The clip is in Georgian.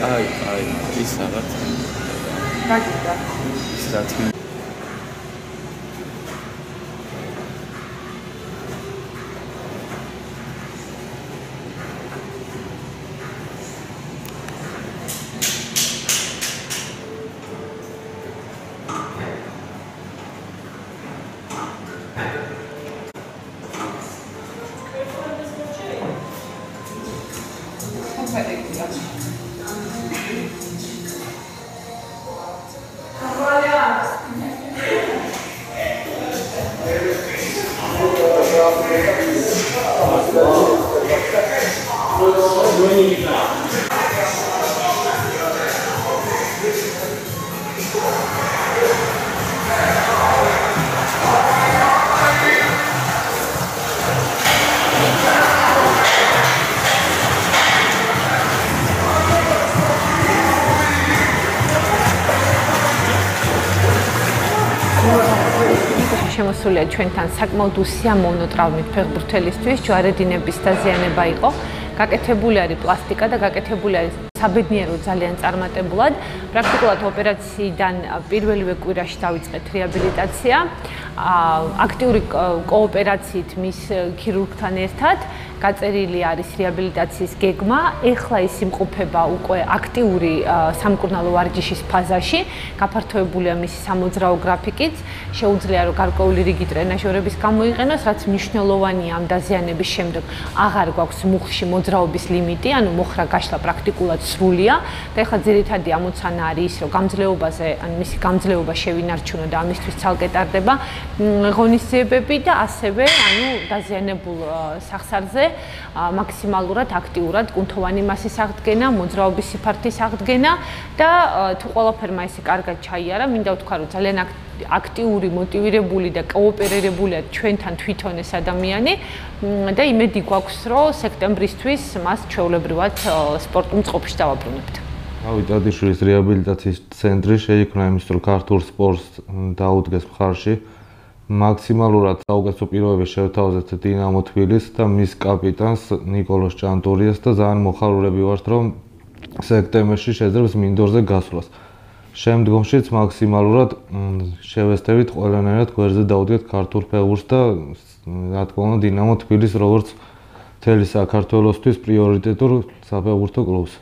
Ay, ის რაღაც. გაგიდა. ის რაც შემოსულია ჩვენთან საკმაოდ უსიამოვნო ტრაუმით ფეხბურთელისთვის, ჯვარედინების დაზიანება იყო. გაკეთებული არის პლასტიკა და გაკეთებული არის საბედნიერო ძალიან წარმატებულად. პრაქტიკულად ოპერაციიდან პირველივე კვირაში დავიწყეთ რეაბილიტაცია. აქტიური კოოპერაციით მის ქირურგთან ერთად გაწერილი არის რეაბილიტაციის გეგმა. ეხლა ის იმყოფება უკვე აქტიური სამკურნალო ვარჯიშის ფაზაში. გაფართოებულია მისი სამოძრაო გრაფიკიც. შეუძლია რომ გარკვეული რიგი ტრენაჟორების გამოიყენოს, რაც მნიშვნელოვანია ამ დაზიანების შემდეგ. აღარ გვაქვს მუხლში მოძრაობის ლიმიტი, ანუ მოხრა გაშლა პრაქტიკულად სრულია და ეხლა ძირითადი ამოცანა არის ის, რომ გამძლეობაზე, ანუ მისი გამძლეობა შევინარჩუნო და ამისთვის ცალკე ტარდება ღონისძიებები და ასევე, ანუ დაზიანებულ სახსარზე მაქსიმალურად აქტიურად კუნთოვანი მასის აღდგენა, მოძრაობის სიფართის აღდგენა და თუ ყველაფერმა ესე კარგად ჩაიარა, მინდა ვთქვა, რომ ძალიან აქტიური, მოტივირებული და კოოპერირებულია ჩვენთან თვითონ ეს ადამიანი და იმედი გვაქვს, რომ სექტემბრისთვის მას ჩვეულებრივად სპორტულ წყობაში დავაბრუნებთ. რავი, დადიშვილის რეაბილიტაციის ცენტრი შეიქმნა იმის, რომ ქართულ სპორტს დაუდგეს მხარში. მაქსიმალურად საუკეთესო პირობები შევთავაზეთ დინამო თბილისს და მის კაპიტანს ნიკოლოზ ჭანტურიას და ძალიან მოხარულები ვართ, რომ სექტემბერში შეძლებს მინდორზე გასვლას. შემდგომშიც მაქსიმალურად შევესწრებით ყველანაირად გვერდზე დავუდგეთ ქართულ ფეხბურთს და რა თქმა უნდა დინამო თბილისს როგორც მთელი საქართველოსთვის პრიორიტეტულ საფეხბურთო კლუბს.